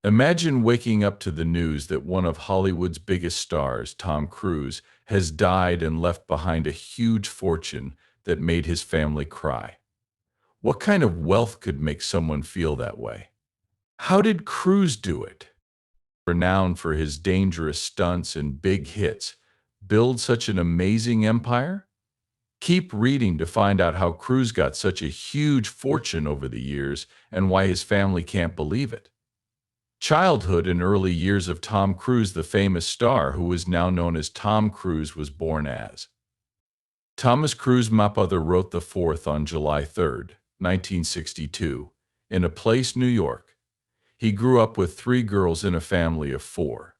Imagine waking up to the news that one of Hollywood's biggest stars, Tom Cruise, has died and left behind a huge fortune that made his family cry. What kind of wealth could make someone feel that way? How did Cruise do it? Renowned for his dangerous stunts and big hits, build such an amazing empire? Keep reading to find out how Cruise got such a huge fortune over the years and why his family can't believe it. Childhood and early years of Tom Cruise, the famous star who is now known as Tom Cruise, was born as Thomas Cruise Mapother wrote the 4th on July 3, 1962, in a place, New York. He grew up with three girls in a family of four.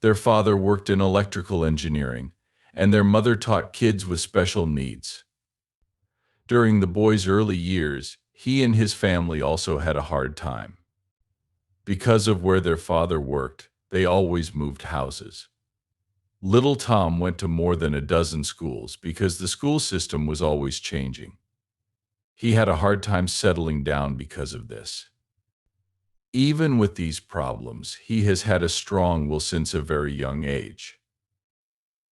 Their father worked in electrical engineering, and their mother taught kids with special needs. During the boy's early years, he and his family also had a hard time. Because of where their father worked, they always moved houses. Little Tom went to more than a dozen schools because the school system was always changing. He had a hard time settling down because of this. Even with these problems, he has had a strong will since a very young age.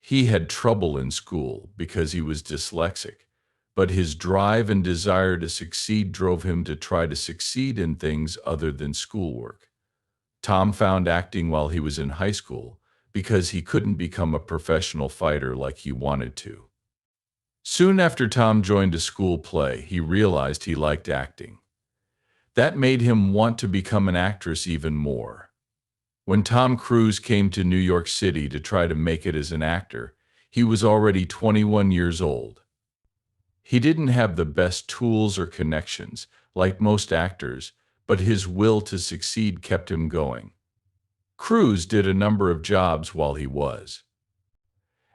He had trouble in school because he was dyslexic, but his drive and desire to succeed drove him to try to succeed in things other than schoolwork. Tom found acting while he was in high school because he couldn't become a professional fighter like he wanted to. Soon after Tom joined a school play, he realized he liked acting. That made him want to become an actress even more. When Tom Cruise came to New York City to try to make it as an actor, he was already 21 years old. He didn't have the best tools or connections, like most actors, but his will to succeed kept him going. Cruise did a number of jobs while he was.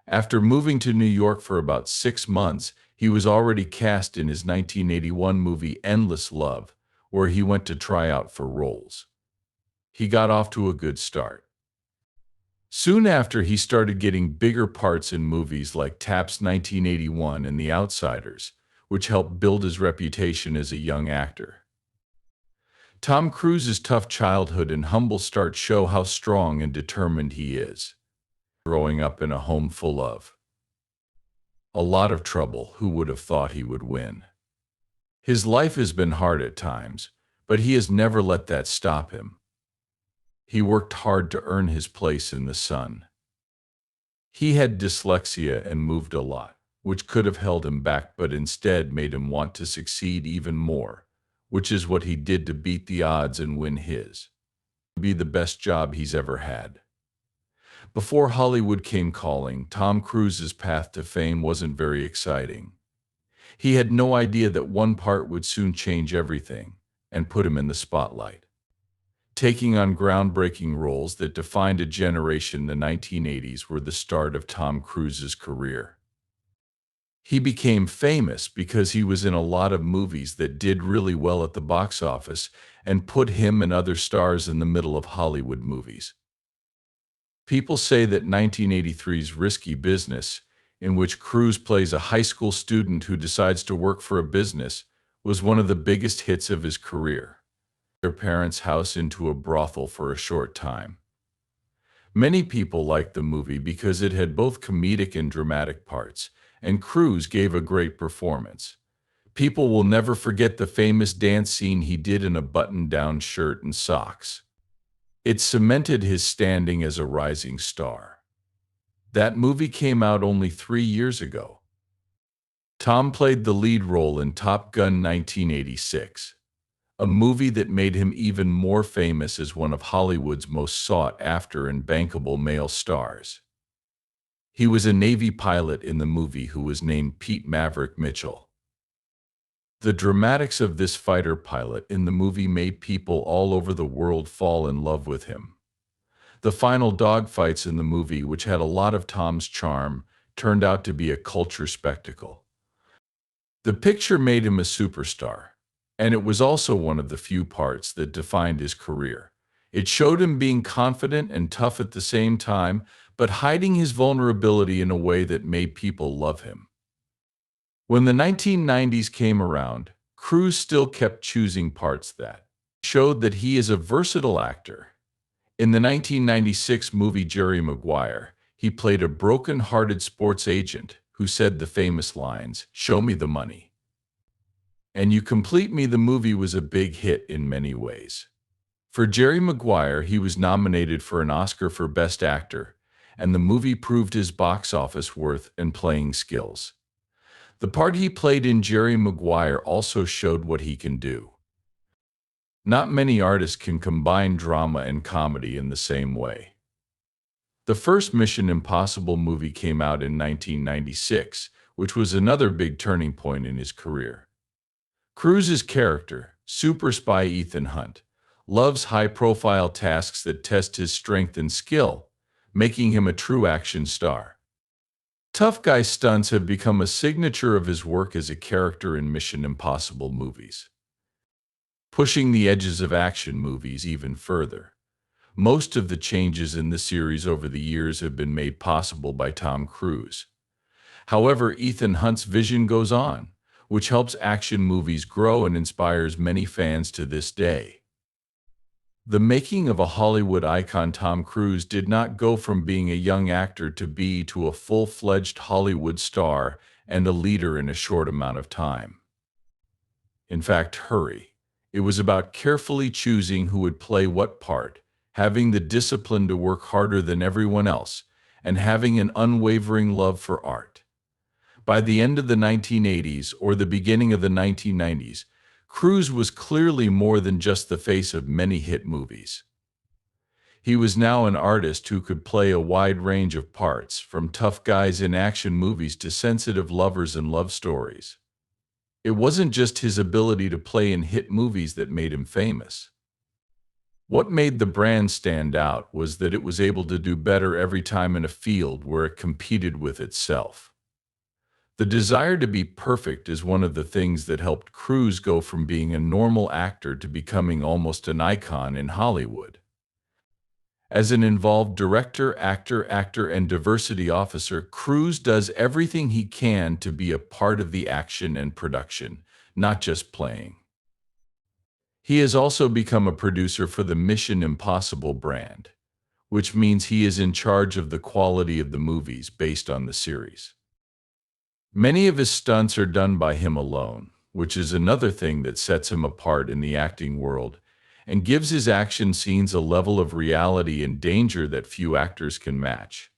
After moving to New York for about 6 months, he was already cast in his 1981 movie Endless Love, where he went to try out for roles. He got off to a good start. Soon after, he started getting bigger parts in movies like Taps 1981 and The Outsiders, which helped build his reputation as a young actor. Tom Cruise's tough childhood and humble start show how strong and determined he is. Growing up in a home full of a lot of trouble, who would have thought he would win? His life has been hard at times, but he has never let that stop him. He worked hard to earn his place in the sun. He had dyslexia and moved a lot, which could have held him back but instead made him want to succeed even more, which is what he did to beat the odds and win his. Be the best job he's ever had. Before Hollywood came calling, Tom Cruise's path to fame wasn't very exciting. He had no idea that one part would soon change everything and put him in the spotlight. Taking on groundbreaking roles that defined a generation, the 1980s were the start of Tom Cruise's career. He became famous because he was in a lot of movies that did really well at the box office and put him and other stars in the middle of Hollywood movies. People say that 1983's Risky Business, in which Cruise plays a high school student who decides to work for a business, was one of the biggest hits of his career. Their parents' house into a brothel for a short time. Many people liked the movie because it had both comedic and dramatic parts, and Cruise gave a great performance. People will never forget the famous dance scene he did in a button-down shirt and socks. It cemented his standing as a rising star. That movie came out only 3 years ago. Tom played the lead role in Top Gun 1986, a movie that made him even more famous as one of Hollywood's most sought-after and bankable male stars. He was a Navy pilot in the movie who was named Pete Maverick Mitchell. The dramatics of this fighter pilot in the movie made people all over the world fall in love with him. The final dogfights in the movie, which had a lot of Tom's charm, turned out to be a culture spectacle. The picture made him a superstar, and it was also one of the few parts that defined his career. It showed him being confident and tough at the same time, but hiding his vulnerability in a way that made people love him. When the 1990s came around, Cruise still kept choosing parts that showed that he is a versatile actor. In the 1996 movie Jerry Maguire, he played a broken-hearted sports agent who said the famous lines, "Show me the money, and you complete me." The movie was a big hit in many ways. For Jerry Maguire, he was nominated for an Oscar for Best Actor, and the movie proved his box office worth and playing skills. The part he played in Jerry Maguire also showed what he can do. Not many artists can combine drama and comedy in the same way. The first Mission Impossible movie came out in 1996, which was another big turning point in his career. Cruise's character, super spy Ethan Hunt, loves high-profile tasks that test his strength and skill, making him a true action star. Tough guy stunts have become a signature of his work as a character in Mission Impossible movies, pushing the edges of action movies even further. Most of the changes in the series over the years have been made possible by Tom Cruise. However, Ethan Hunt's vision goes on, which helps action movies grow and inspires many fans to this day. The making of a Hollywood icon, Tom Cruise did not go from being a young actor to a full-fledged Hollywood star and a leader in a short amount of time. In fact, hurry. It was about carefully choosing who would play what part, having the discipline to work harder than everyone else, and having an unwavering love for art. By the end of the 1980s or the beginning of the 1990s, Cruise was clearly more than just the face of many hit movies. He was now an artist who could play a wide range of parts, from tough guys in action movies to sensitive lovers in love stories. It wasn't just his ability to play in hit movies that made him famous. What made the brand stand out was that it was able to do better every time in a field where it competed with itself. The desire to be perfect is one of the things that helped Cruise go from being a normal actor to becoming almost an icon in Hollywood. As an involved director, actor, and diversity officer, Cruise does everything he can to be a part of the action and production, not just playing. He has also become a producer for the Mission Impossible brand, which means he is in charge of the quality of the movies based on the series. Many of his stunts are done by him alone, which is another thing that sets him apart in the acting world and gives his action scenes a level of reality and danger that few actors can match.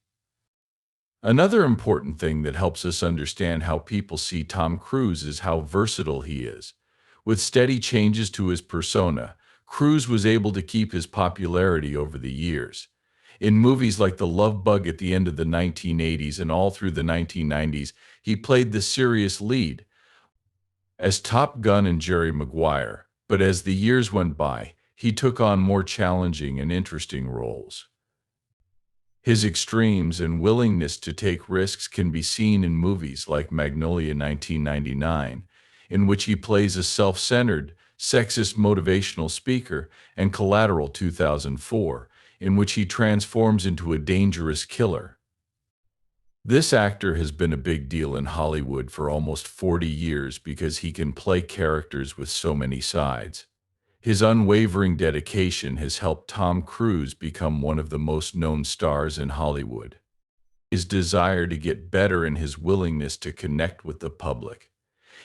Another important thing that helps us understand how people see Tom Cruise is how versatile he is. With steady changes to his persona, Cruise was able to keep his popularity over the years. In movies like The Love Bug at the end of the 1980s and all through the 1990s, he played the serious lead as Top Gun and Jerry Maguire, but as the years went by, he took on more challenging and interesting roles. His extremes and willingness to take risks can be seen in movies like Magnolia 1999, in which he plays a self-centered, sexist motivational speaker, and Collateral 2004, in which he transforms into a dangerous killer. This actor has been a big deal in Hollywood for almost 40 years because he can play characters with so many sides. His unwavering dedication has helped Tom Cruise become one of the most known stars in Hollywood. His desire to get better and his willingness to connect with the public.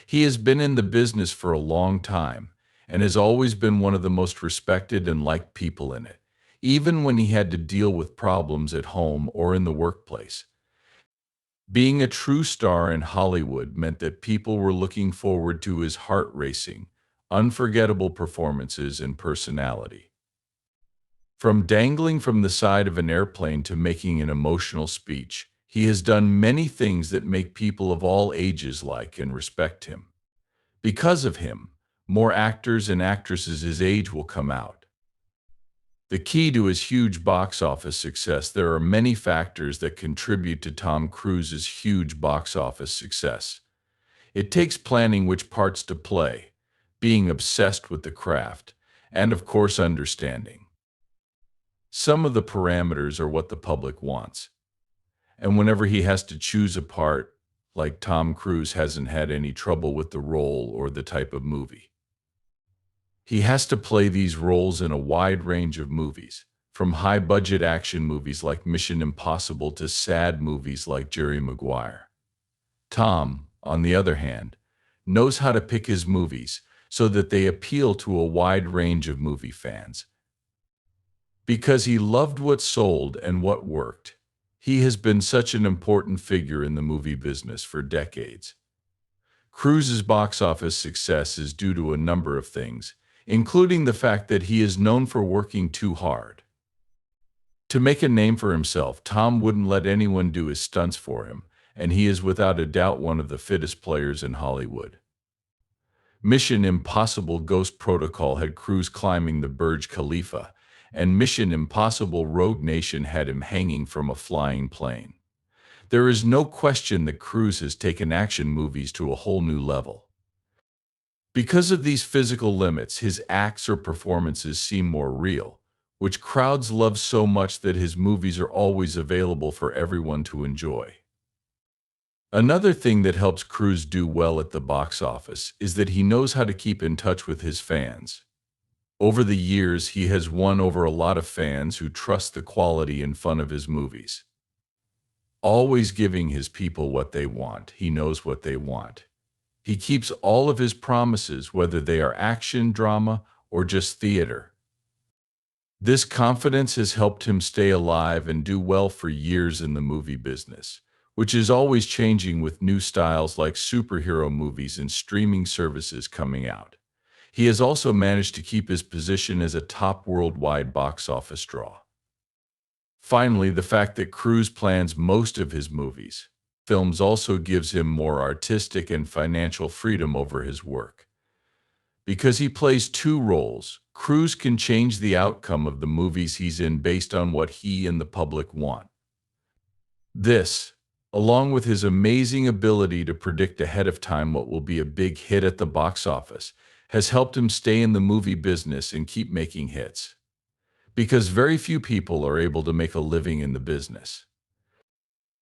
He has been in the business for a long time and has always been one of the most respected and liked people in it, even when he had to deal with problems at home or in the workplace. Being a true star in Hollywood meant that people were looking forward to his heart-racing, unforgettable performances and personality. From dangling from the side of an airplane to making an emotional speech, he has done many things that make people of all ages like and respect him. Because of him, more actors and actresses his age will come out. The key to his huge box office success. There are many factors that contribute to Tom Cruise's huge box office success. It takes planning which parts to play, being obsessed with the craft, and of course understanding. Some of the parameters are what the public wants. And whenever he has to choose a part, like Tom Cruise hasn't had any trouble with the role or the type of movie. He has to play these roles in a wide range of movies, from high-budget action movies like Mission Impossible to sad movies like Jerry Maguire. Tom, on the other hand, knows how to pick his movies so that they appeal to a wide range of movie fans. Because he loved what sold and what worked, he has been such an important figure in the movie business for decades. Cruise's box office success is due to a number of things, including the fact that he is known for working too hard. To make a name for himself, Tom wouldn't let anyone do his stunts for him, and he is without a doubt one of the fittest players in Hollywood. Mission Impossible Ghost Protocol had Cruise climbing the Burj Khalifa, and Mission Impossible Rogue Nation had him hanging from a flying plane. There is no question that Cruise has taken action movies to a whole new level. Because of these physical limits, his acts or performances seem more real, which crowds love so much that his movies are always available for everyone to enjoy. Another thing that helps Cruise do well at the box office is that he knows how to keep in touch with his fans. Over the years, he has won over a lot of fans who trust the quality and fun of his movies. Always giving his people what they want, he knows what they want. He keeps all of his promises, whether they are action, drama, or just theater. This confidence has helped him stay alive and do well for years in the movie business, which is always changing with new styles like superhero movies and streaming services coming out. He has also managed to keep his position as a top worldwide box office draw. Finally, the fact that Cruise plans most of his films also gives him more artistic and financial freedom over his work. Because he plays two roles, Cruise can change the outcome of the movies he's in based on what he and the public want. This, along with his amazing ability to predict ahead of time what will be a big hit at the box office, has helped him stay in the movie business and keep making hits. Because very few people are able to make a living in the business.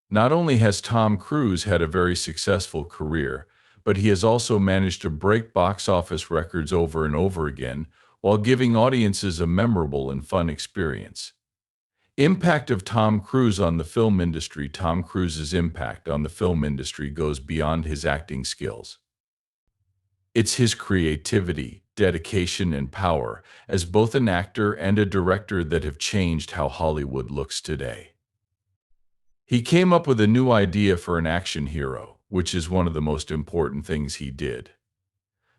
Not only has Tom Cruise had a very successful career, but he has also managed to break box office records over and over again while giving audiences a memorable and fun experience. Impact of Tom Cruise on the film industry. Tom Cruise's impact on the film industry goes beyond his acting skills. It's his creativity, dedication, and power as both an actor and a director that have changed how Hollywood looks today. He came up with a new idea for an action hero, which is one of the most important things he did.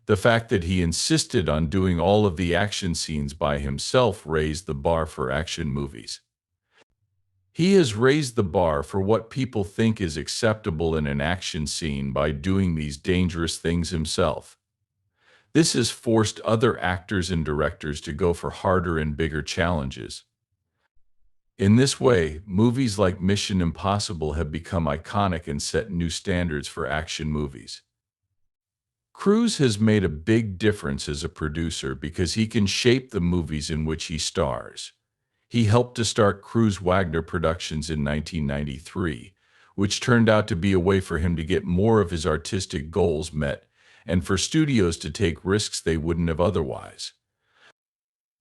The fact that he insisted on doing all of the action scenes by himself raised the bar for action movies. He has raised the bar for what people think is acceptable in an action scene by doing these dangerous things himself. This has forced other actors and directors to go for harder and bigger challenges. In this way, movies like Mission Impossible have become iconic and set new standards for action movies. Cruise has made a big difference as a producer because he can shape the movies in which he stars. He helped to start Cruise Wagner Productions in 1993, which turned out to be a way for him to get more of his artistic goals met and for studios to take risks they wouldn't have otherwise.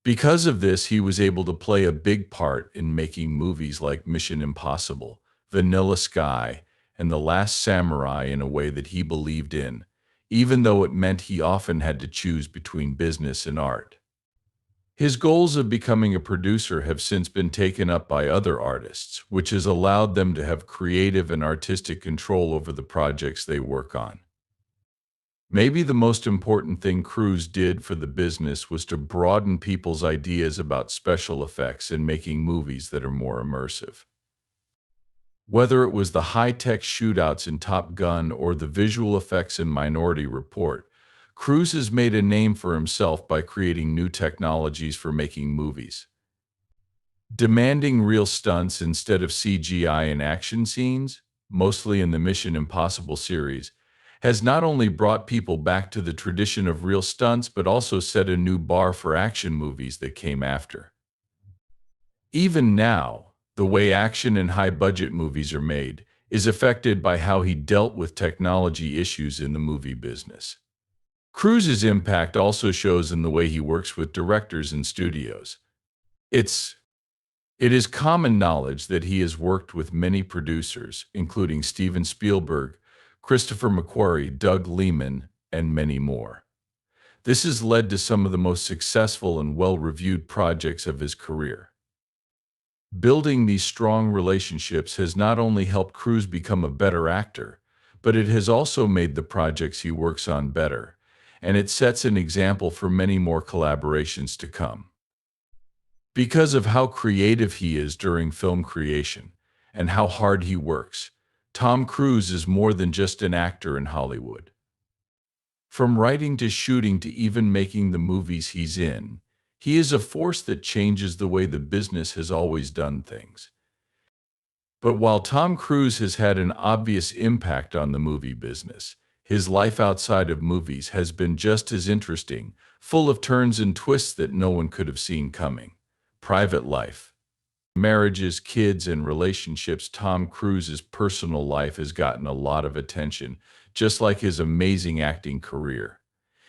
Because of this, he was able to play a big part in making movies like Mission Impossible, Vanilla Sky, and The Last Samurai in a way that he believed in, even though it meant he often had to choose between business and art. His goals of becoming a producer have since been taken up by other artists, which has allowed them to have creative and artistic control over the projects they work on. Maybe the most important thing Cruise did for the business was to broaden people's ideas about special effects and making movies that are more immersive. Whether it was the high-tech shootouts in Top Gun or the visual effects in Minority Report, Cruise has made a name for himself by creating new technologies for making movies. Demanding real stunts instead of CGI in action scenes, mostly in the Mission Impossible series, has not only brought people back to the tradition of real stunts but also set a new bar for action movies that came after. Even now, the way action and high-budget movies are made is affected by how he dealt with technology issues in the movie business. Cruise's impact also shows in the way he works with directors and studios. It's It is common knowledge that he has worked with many producers, including Steven Spielberg, Christopher McQuarrie, Doug Liman, and many more. This has led to some of the most successful and well-reviewed projects of his career. Building these strong relationships has not only helped Cruise become a better actor, but it has also made the projects he works on better, and it sets an example for many more collaborations to come. Because of how creative he is during film creation and how hard he works, Tom Cruise is more than just an actor in Hollywood. From writing to shooting to even making the movies he's in, he is a force that changes the way the business has always done things. But while Tom Cruise has had an obvious impact on the movie business, his life outside of movies has been just as interesting, full of turns and twists that no one could have seen coming. Private life. Marriages, kids, and relationships. Tom Cruise's personal life has gotten a lot of attention, just like his amazing acting career.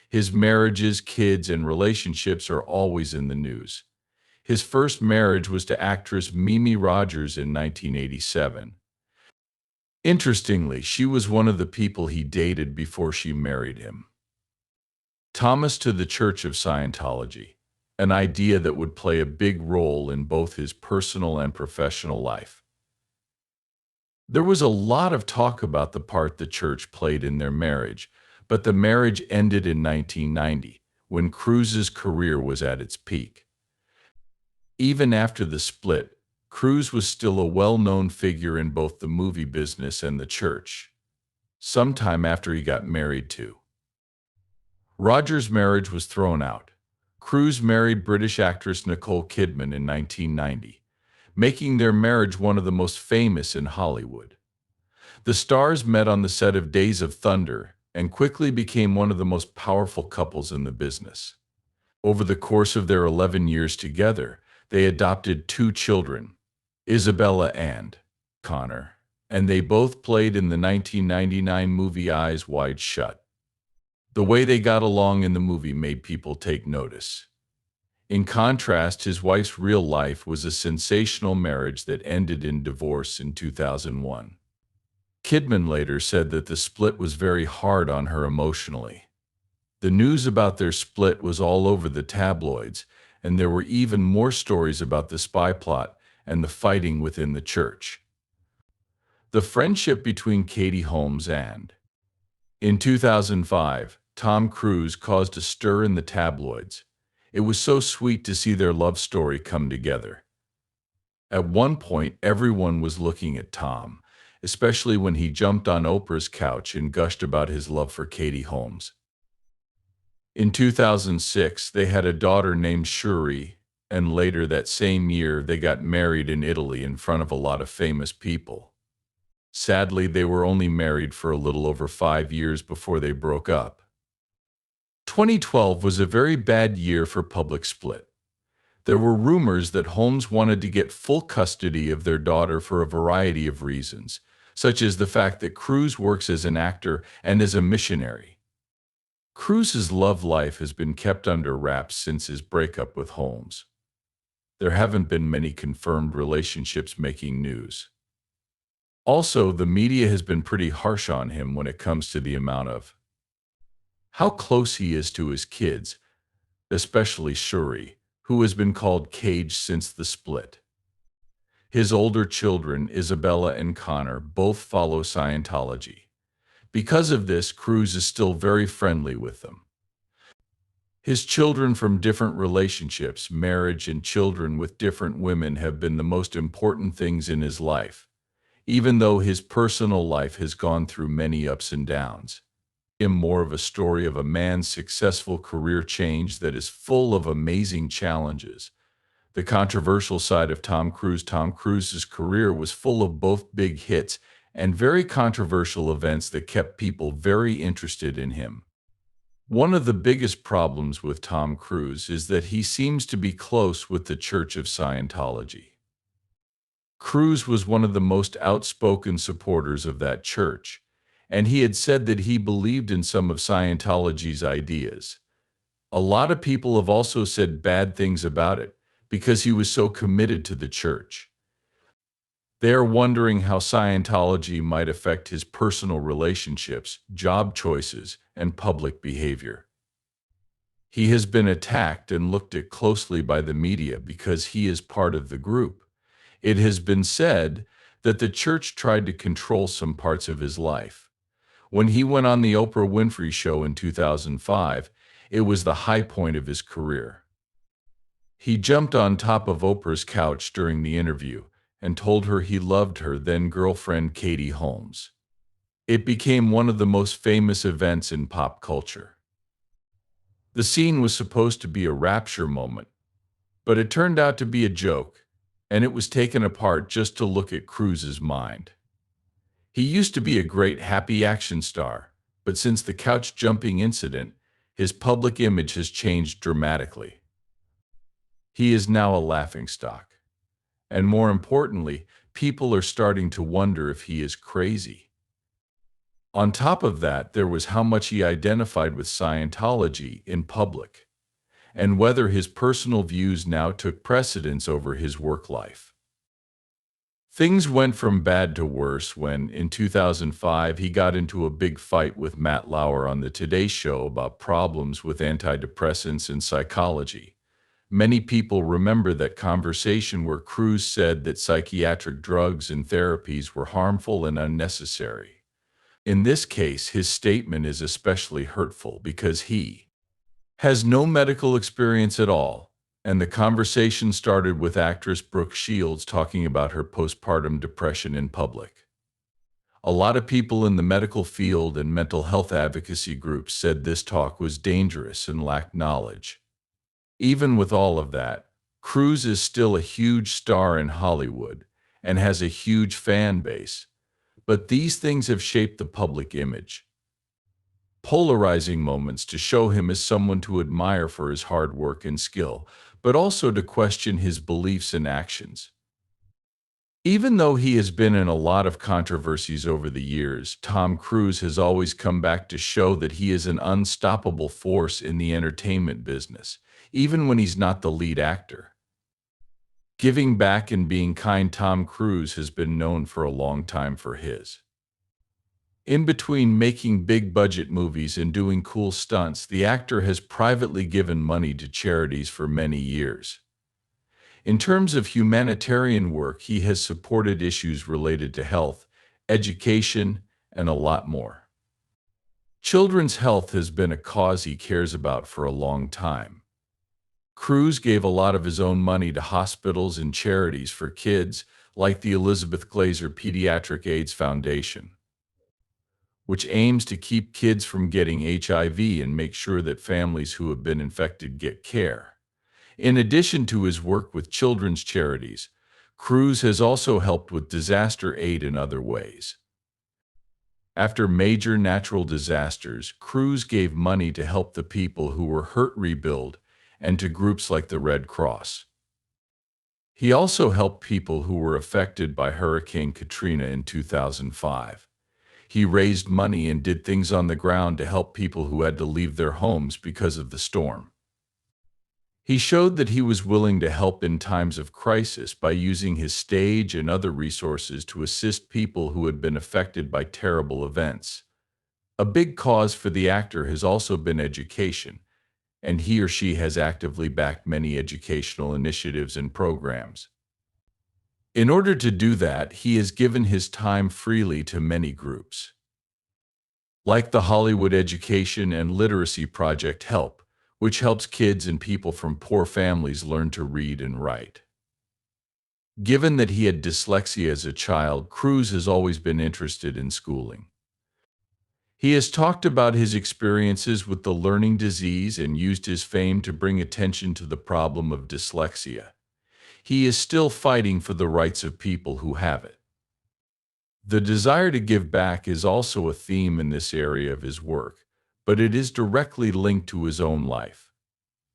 His marriages, kids, and relationships are always in the news. His first marriage was to actress Mimi Rogers in 1987. Interestingly, she was one of the people he dated before she married him. Thomas to the Church of Scientology, an idea that would play a big role in both his personal and professional life. There was a lot of talk about the part the church played in their marriage, but the marriage ended in 1990, when Cruise's career was at its peak. Even after the split, Cruise was still a well-known figure in both the movie business and the church. Sometime after he got married to Rogers' marriage was thrown out. Cruise married British actress Nicole Kidman in 1990, making their marriage one of the most famous in Hollywood. The stars met on the set of Days of Thunder and quickly became one of the most powerful couples in the business. Over the course of their 11 years together, they adopted two children, Isabella and Connor, and they both played in the 1999 movie Eyes Wide Shut. The way they got along in the movie made people take notice. In contrast, his wife's real life was a sensational marriage that ended in divorce in 2001. Kidman later said that the split was very hard on her emotionally. The news about their split was all over the tabloids, and there were even more stories about the spy plot and the fighting within the church. The friendship between Katie Holmes and in 2005, Tom Cruise caused a stir in the tabloids. It was so sweet to see their love story come together. At one point, everyone was looking at Tom, especially when he jumped on Oprah's couch and gushed about his love for Katie Holmes. In 2006, they had a daughter named Shuri, and later that same year, they got married in Italy in front of a lot of famous people. Sadly, they were only married for a little over 5 years before they broke up. 2012 was a very bad year for public split. There were rumors that Holmes wanted to get full custody of their daughter for a variety of reasons, such as the fact that Cruise works as an actor and as a missionary. Cruise's love life has been kept under wraps since his breakup with Holmes. There haven't been many confirmed relationships making news. Also, the media has been pretty harsh on him when it comes to the amount of how close he is to his kids, especially Shuri, who has been called Cage since the split. His older children, Isabella and Connor, both follow Scientology. Because of this, Cruise is still very friendly with them. His children from different relationships, marriage, and children with different women have been the most important things in his life, even though his personal life has gone through many ups and downs. More of a story of a man's successful career change that is full of amazing challenges. The controversial side of Tom Cruise. Tom Cruise's career was full of both big hits and very controversial events that kept people very interested in him. One of the biggest problems with Tom Cruise is that he seems to be close with the Church of Scientology. Cruise was one of the most outspoken supporters of that church, and he had said that he believed in some of Scientology's ideas. A lot of people have also said bad things about it because he was so committed to the church. They are wondering how Scientology might affect his personal relationships, job choices, and public behavior. He has been attacked and looked at closely by the media because he is part of the group. It has been said that the church tried to control some parts of his life. When he went on the Oprah Winfrey Show in 2005, it was the high point of his career. He jumped on top of Oprah's couch during the interview and told her he loved her then girlfriend Katie Holmes. It became one of the most famous events in pop culture. The scene was supposed to be a rapture moment, but it turned out to be a joke, and it was taken apart just to look at Cruise's mind. He used to be a great happy action star, but since the couch jumping incident, his public image has changed dramatically. He is now a laughingstock. And more importantly, people are starting to wonder if he is crazy. On top of that, there was how much he identified with Scientology in public, and whether his personal views now took precedence over his work life. Things went from bad to worse when, in 2005, he got into a big fight with Matt Lauer on the Today Show about problems with antidepressants and psychology. Many people remember that conversation where Cruise said that psychiatric drugs and therapies were harmful and unnecessary. In this case, his statement is especially hurtful because he has no medical experience at all, and the conversation started with actress Brooke Shields talking about her postpartum depression in public. A lot of people in the medical field and mental health advocacy groups said this talk was dangerous and lacked knowledge. Even with all of that, Cruise is still a huge star in Hollywood and has a huge fan base, but these things have shaped the public image. Polarizing moments to show him as someone to admire for his hard work and skill, but also to question his beliefs and actions. Even though he has been in a lot of controversies over the years, Tom Cruise has always come back to show that he is an unstoppable force in the entertainment business, even when he's not the lead actor. Giving back and being kind, Tom Cruise has been known for a long time for his. In between making big-budget movies and doing cool stunts, the actor has privately given money to charities for many years. In terms of humanitarian work, he has supported issues related to health, education, and a lot more. Children's health has been a cause he cares about for a long time. Cruise gave a lot of his own money to hospitals and charities for kids, like the Elizabeth Glaser Pediatric AIDS Foundation, which aims to keep kids from getting HIV and make sure that families who have been infected get care. In addition to his work with children's charities, Cruise has also helped with disaster aid in other ways. After major natural disasters, Cruise gave money to help the people who were hurt rebuild and to groups like the Red Cross. He also helped people who were affected by Hurricane Katrina in 2005. He raised money and did things on the ground to help people who had to leave their homes because of the storm. He showed that he was willing to help in times of crisis by using his stage and other resources to assist people who had been affected by terrible events. A big cause for the actor has also been education, and he or she has actively backed many educational initiatives and programs. In order to do that, he has given his time freely to many groups, like the Hollywood Education and Literacy Project HELP, which helps kids and people from poor families learn to read and write. Given that he had dyslexia as a child, Cruise has always been interested in schooling. He has talked about his experiences with the learning disease and used his fame to bring attention to the problem of dyslexia. He is still fighting for the rights of people who have it. The desire to give back is also a theme in this area of his work, but it is directly linked to his own life.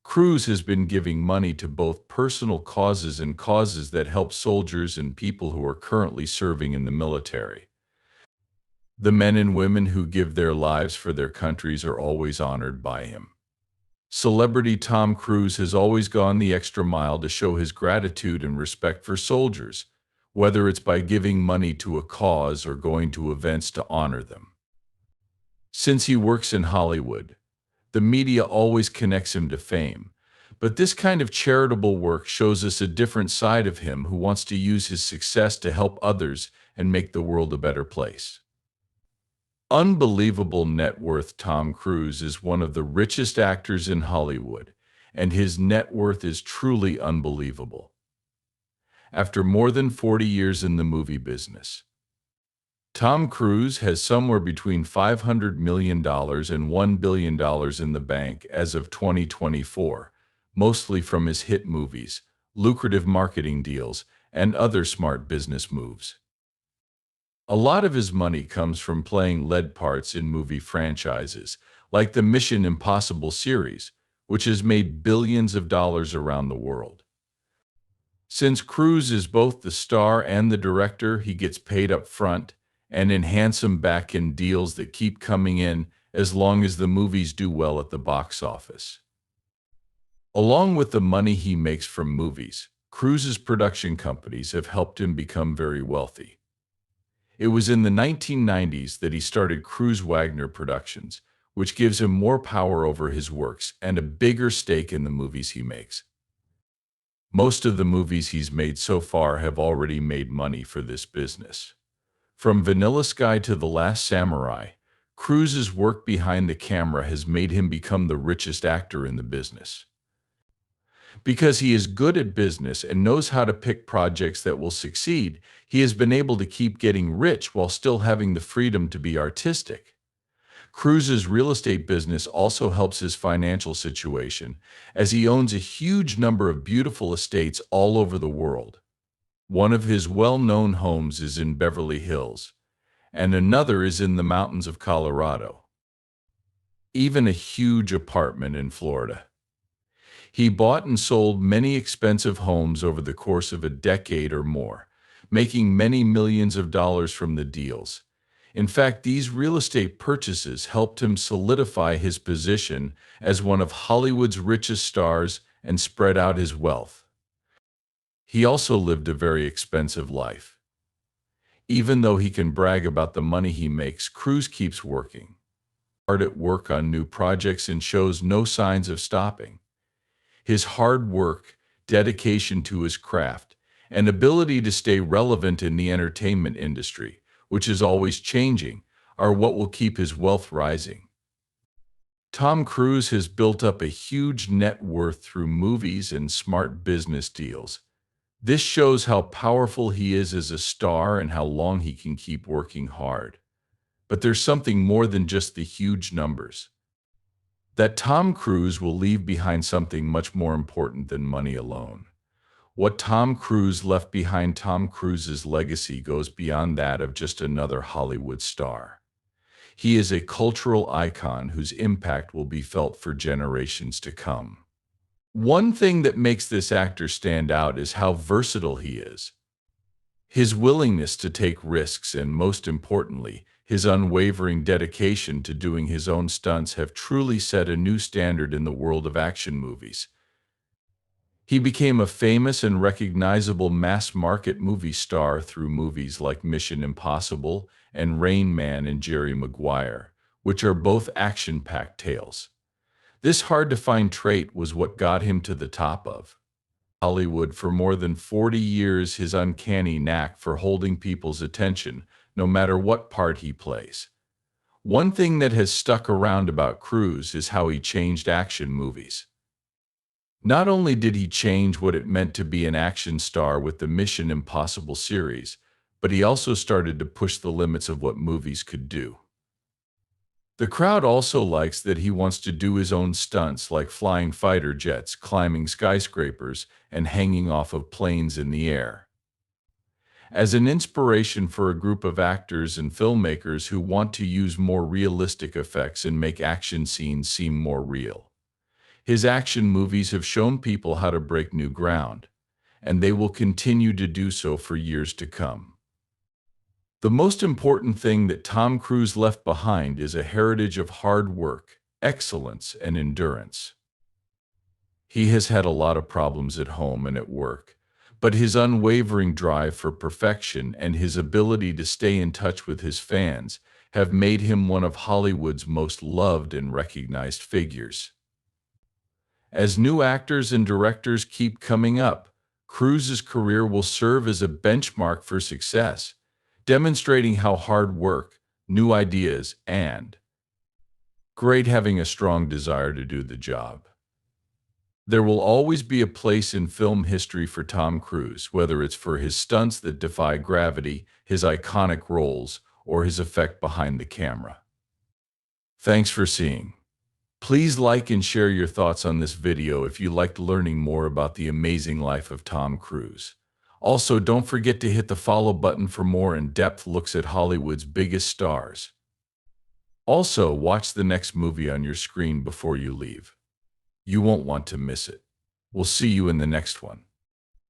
Cruise has been giving money to both personal causes and causes that help soldiers and people who are currently serving in the military. The men and women who give their lives for their countries are always honored by him. Celebrity Tom Cruise has always gone the extra mile to show his gratitude and respect for soldiers, whether it's by giving money to a cause or going to events to honor them. Since he works in Hollywood, the media always connects him to fame. But this kind of charitable work shows us a different side of him who wants to use his success to help others and make the world a better place. Unbelievable net worth. Tom Cruise is one of the richest actors in Hollywood, and his net worth is truly unbelievable. After more than 40 years in the movie business, Tom Cruise has somewhere between $500 million and $1 billion in the bank as of 2024, mostly from his hit movies, lucrative marketing deals, and other smart business moves. A lot of his money comes from playing lead parts in movie franchises, like the Mission Impossible series, which has made billions of dollars around the world. Since Cruise is both the star and the director, he gets paid up front and in handsome back-end deals that keep coming in as long as the movies do well at the box office. Along with the money he makes from movies, Cruise's production companies have helped him become very wealthy. It was in the 1990s that he started Cruise Wagner Productions, which gives him more power over his works and a bigger stake in the movies he makes. Most of the movies he's made so far have already made money for this business. From Vanilla Sky to The Last Samurai, Cruise's work behind the camera has made him become the richest actor in the business. Because he is good at business and knows how to pick projects that will succeed, he has been able to keep getting rich while still having the freedom to be artistic. Cruise's real estate business also helps his financial situation, as he owns a huge number of beautiful estates all over the world. One of his well-known homes is in Beverly Hills, and another is in the mountains of Colorado. Even a huge apartment in Florida. He bought and sold many expensive homes over the course of a decade or more, making many millions of dollars from the deals. In fact, these real estate purchases helped him solidify his position as one of Hollywood's richest stars and spread out his wealth. He also lived a very expensive life. Even though he can brag about the money he makes, Cruise keeps working hard at work on new projects and shows no signs of stopping. His hard work, dedication to his craft, and ability to stay relevant in the entertainment industry, which is always changing, are what will keep his wealth rising. Tom Cruise has built up a huge net worth through movies and smart business deals. This shows how powerful he is as a star and how long he can keep working hard. But there's something more than just the huge numbers. That Tom Cruise will leave behind something much more important than money alone. What Tom Cruise left behind. Tom Cruise's legacy goes beyond that of just another Hollywood star. He is a cultural icon whose impact will be felt for generations to come. One thing that makes this actor stand out is how versatile he is. His willingness to take risks and, most importantly, his unwavering dedication to doing his own stunts have truly set a new standard in the world of action movies. He became a famous and recognizable mass-market movie star through movies like Mission Impossible and Rain Man and Jerry Maguire, which are both action-packed tales. This hard-to-find trait was what got him to the top of Hollywood for more than 40 years. His uncanny knack for holding people's attention, no matter what part he plays. One thing that has stuck around about Cruise is how he changed action movies. Not only did he change what it meant to be an action star with the Mission Impossible series, but he also started to push the limits of what movies could do. The crowd also likes that he wants to do his own stunts like flying fighter jets, climbing skyscrapers, and hanging off of planes in the air. As an inspiration for a group of actors and filmmakers who want to use more realistic effects and make action scenes seem more real. His action movies have shown people how to break new ground, and they will continue to do so for years to come. The most important thing that Tom Cruise left behind is a heritage of hard work, excellence, and endurance. He has had a lot of problems at home and at work, but his unwavering drive for perfection and his ability to stay in touch with his fans have made him one of Hollywood's most loved and recognized figures. As new actors and directors keep coming up, Cruise's career will serve as a benchmark for success, demonstrating how hard work, new ideas, and great having a strong desire to do the job. There will always be a place in film history for Tom Cruise, whether it's for his stunts that defy gravity, his iconic roles, or his effect behind the camera. Thanks for seeing. Please like and share your thoughts on this video if you liked learning more about the amazing life of Tom Cruise. Also, don't forget to hit the follow button for more in-depth looks at Hollywood's biggest stars. Also, watch the next movie on your screen before you leave. You won't want to miss it. We'll see you in the next one.